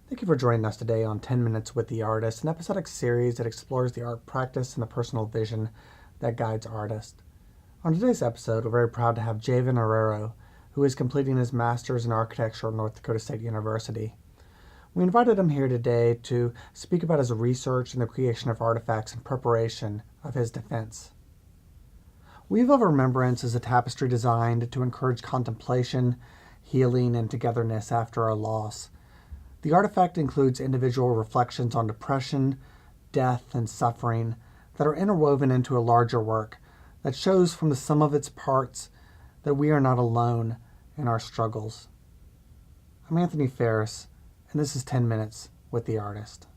Thank you for joining us today on 10 Minutes with the Artist, an episodic series that explores the art practice and the personal vision that guides artists. On today's episode, we're very proud to have Javan Arroyo, who is completing his master's in architecture at North Dakota State University. We invited him here today to speak about his research and the creation of artifacts in preparation of his defense. Weave of Remembrance is a tapestry designed to encourage contemplation, healing, and togetherness after a loss. The artifact includes individual reflections on depression, death, and suffering that are interwoven into a larger work that shows from the sum of its parts that we are not alone in our struggles. I'm Anthony Ferris, and this is 10 Minutes with the Artist.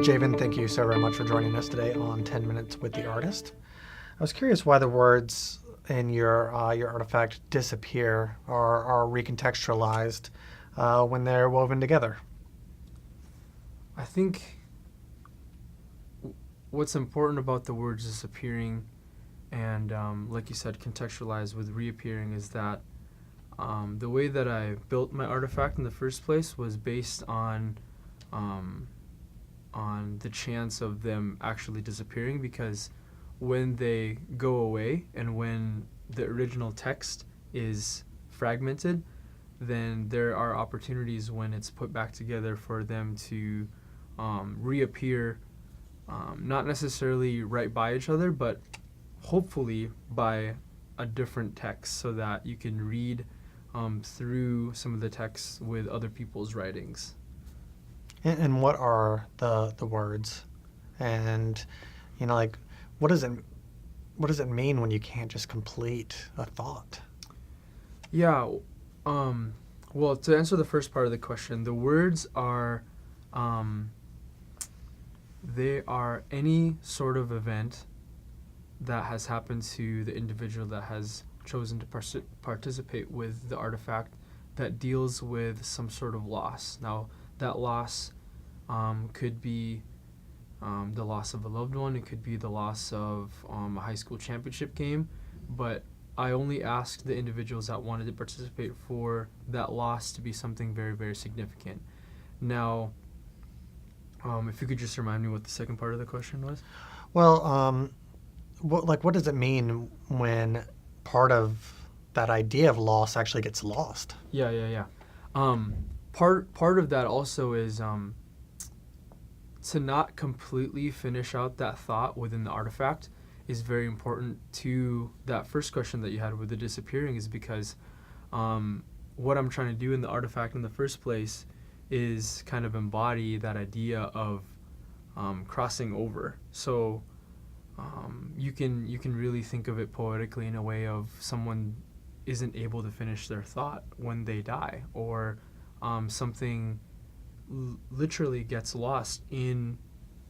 Javan, thank you so very much for joining us today on 10 Minutes with the Artist. I was curious why the words in your artifact disappear or are recontextualized when they're woven together. I think what's important about the words disappearing and, like you said, contextualized with reappearing is that the way that I built my artifact in the first place was based on the chance of them actually disappearing, because when they go away and when the original text is fragmented, then there are opportunities when it's put back together for them to reappear, not necessarily right by each other, but hopefully by a different text, so that you can read through some of the texts with other people's writings. And what are the words? And, what does it mean when you can't just complete a thought? Yeah, well, to answer the first part of the question, the words are, they are any sort of event that has happened to the individual that has chosen to participate with the artifact that deals with some sort of loss. Now, that loss could be the loss of a loved one. It could be the loss of a high school championship game. But I only asked the individuals that wanted to participate for that loss to be something very, very significant. Now, if you could just remind me what the second part of the question was. Well, what does it mean when part of that idea of loss actually gets lost? Yeah. Part of that also is to not completely finish out that thought within the artifact is very important to that first question that you had with the disappearing, is because what I'm trying to do in the artifact in the first place is kind of embody that idea of crossing over. So you can really think of it poetically in a way of someone isn't able to finish their thought when they die, or something literally gets lost in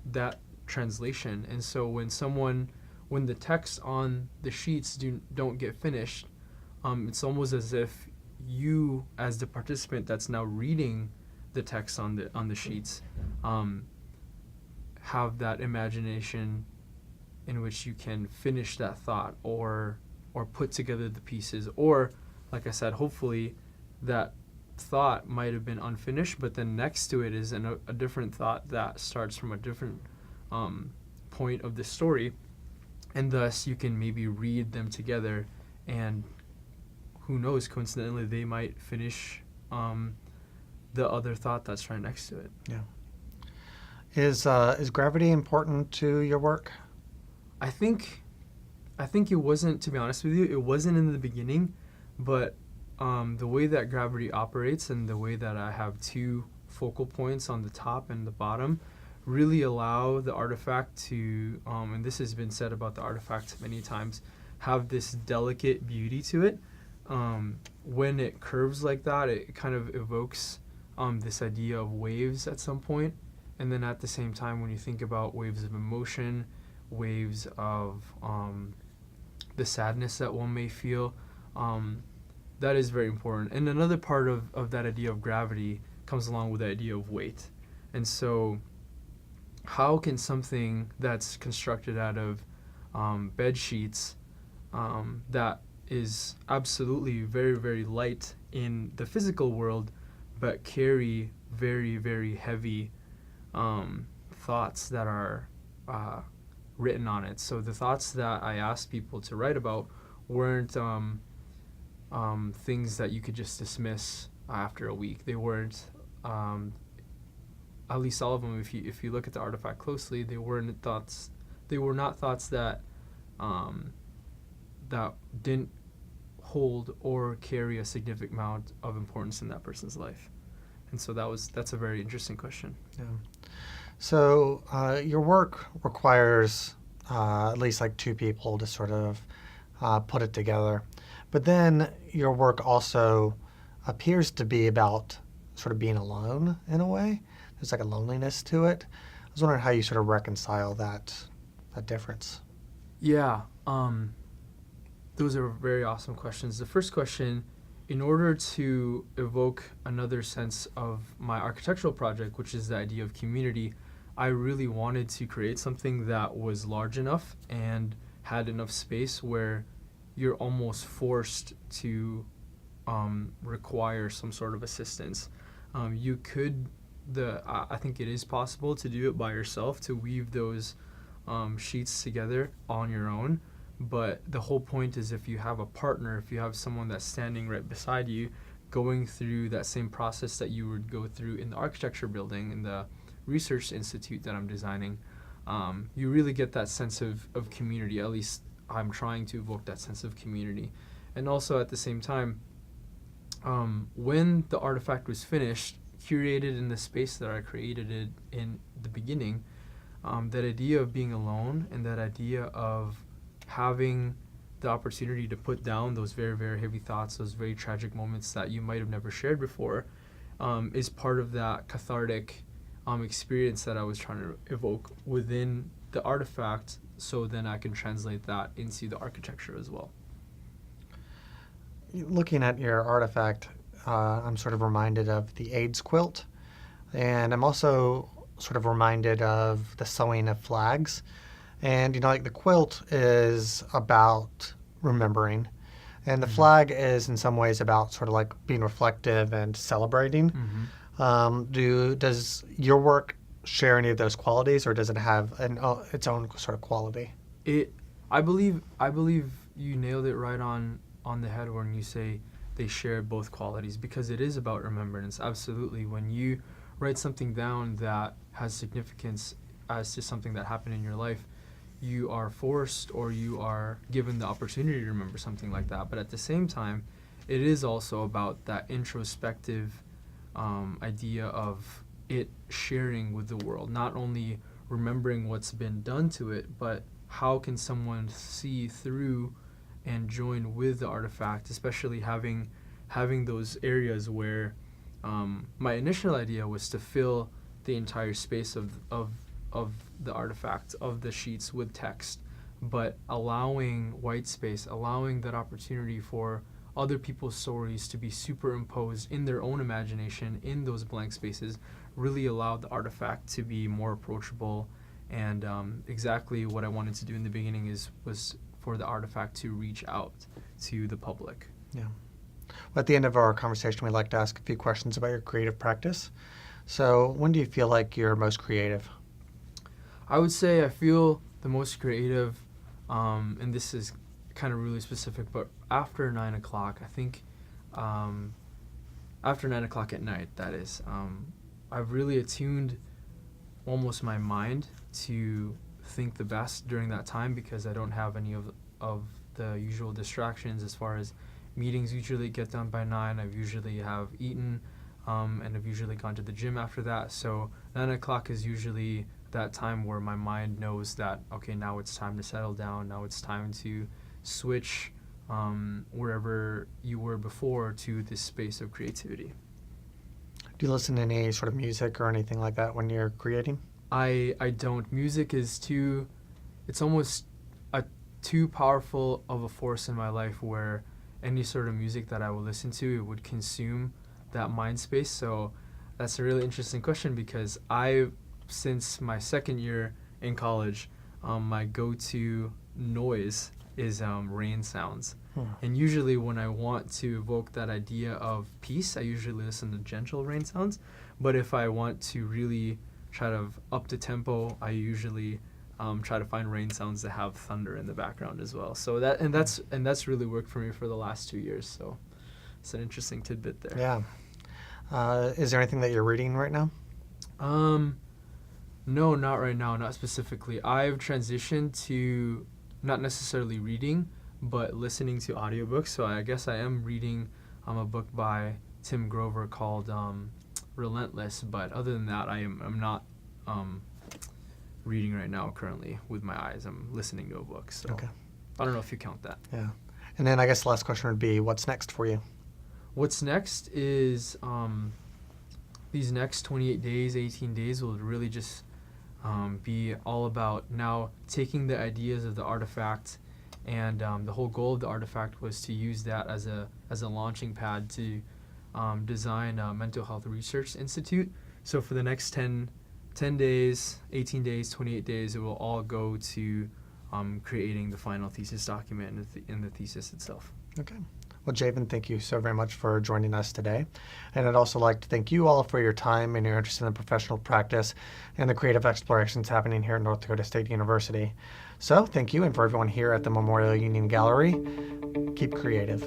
that translation. And so when the text on the sheets don't get finished, it's almost as if you, as the participant that's now reading the text on the sheets, have that imagination in which you can finish that thought or put together the pieces, or, like I said, hopefully that thought might have been unfinished, but then next to it is a different thought that starts from a different point of the story, and thus you can maybe read them together, and who knows, coincidentally they might finish the other thought that's right next to it. Yeah. Is gravity important to your work? I think it wasn't, to be honest with you, it wasn't in the beginning, but the way that gravity operates and the way that I have two focal points on the top and the bottom really allow the artifact to, and this has been said about the artifact many times, have this delicate beauty to it. When it curves like that, it kind of evokes this idea of waves at some point. And then at the same time, when you think about waves of emotion, waves of the sadness that one may feel, that is very important. And another part of that idea of gravity comes along with the idea of weight. And so how can something that's constructed out of bed sheets that is absolutely very, very light in the physical world, but carry very, very heavy thoughts that are written on it. So the thoughts that I asked people to write about weren't things that you could just dismiss after a week. They weren't, at least all of them. If you look at the artifact closely, they were not thoughts that that didn't hold or carry a significant amount of importance in that person's life. And so that's a very interesting question. Yeah. So your work requires at least like two people to sort of put it together. But then your work also appears to be about sort of being alone in a way. There's like a loneliness to it. I was wondering how you sort of reconcile that difference. Yeah. Those are very awesome questions. The first question, in order to evoke another sense of my architectural project, which is the idea of community, I really wanted to create something that was large enough and had enough space where you're almost forced to require some sort of assistance. I think it is possible to do it by yourself, to weave those sheets together on your own. But the whole point is, if you have a partner, if you have someone that's standing right beside you, going through that same process that you would go through in the architecture building, in the research institute that I'm designing, you really get that sense of community. At least I'm trying to evoke that sense of community. And also at the same time, when the artifact was finished, curated in the space that I created it in the beginning, that idea of being alone and that idea of having the opportunity to put down those very, very heavy thoughts, those very tragic moments that you might have never shared before, is part of that cathartic experience that I was trying to evoke within the artifact, so then I can translate that into the architecture as well. Looking at your artifact, I'm sort of reminded of the AIDS quilt, and I'm also sort of reminded of the sewing of flags. And, like the quilt is about remembering, and the flag is in some ways about sort of like being reflective and celebrating. Does your work share any of those qualities, or does it have its own sort of quality? I believe you nailed it right on the head when you say they share both qualities, because it is about remembrance. Absolutely. When you write something down that has significance as to something that happened in your life, you are forced, or you are given the opportunity to remember something like that. But at the same time, it is also about that introspective idea of it sharing with the world, not only remembering what's been done to it, but how can someone see through and join with the artifact, especially having those areas where my initial idea was to fill the entire space of the artifact, of the sheets, with text, but allowing white space, allowing that opportunity for other people's stories to be superimposed in their own imagination in those blank spaces, really allowed the artifact to be more approachable. And exactly what I wanted to do in the beginning was for the artifact to reach out to the public. Yeah. Well, at the end of our conversation, we'd like to ask a few questions about your creative practice. So when do you feel like you're most creative? I would say I feel the most creative, and this is kind of really specific, but after 9 o'clock, I think, after 9 o'clock at night, that is, I've really attuned almost my mind to think the best during that time, because I don't have any of the usual distractions. As far as meetings usually get done by 9, I've usually have eaten, and I've usually gone to the gym after that. So 9 o'clock is usually that time where my mind knows that, okay, now it's time to settle down, now it's time to switch wherever you were before to this space of creativity. Do you listen to any sort of music or anything like that when you're creating? I don't. Music is it's almost too powerful of a force in my life, where any sort of music that I will listen to, it would consume that mind space. So that's a really interesting question, because since my second year in college, my go-to noise is rain sounds. Hmm. And usually when I want to evoke that idea of peace, I usually listen to gentle rain sounds. But if I want to really try to up the tempo, I usually try to find rain sounds that have thunder in the background as well. So that's really worked for me for the last 2 years. So it's an interesting tidbit there. Yeah. Is there anything that you're reading right now? No, not right now, not specifically. I've transitioned to not necessarily reading, but listening to audiobooks. So I guess I am reading a book by Tim Grover called Relentless. But other than that, I'm not reading right now currently with my eyes. I'm listening to a book. So Okay. I don't know if you count that. Yeah. And then I guess the last question would be, what's next for you? What's next is these next 28 days, 18 days will really just be all about now taking the ideas of the artifact, and the whole goal of the artifact was to use that as a launching pad to design a mental health research institute. So for the next 10 days, 18 days, 28 days, it will all go to creating the final thesis document in the thesis itself. Okay. Well, Javan, thank you so very much for joining us today. And I'd also like to thank you all for your time and your interest in the professional practice and the creative explorations happening here at North Dakota State University. So thank you, and for everyone here at the Memorial Union Gallery, keep creative.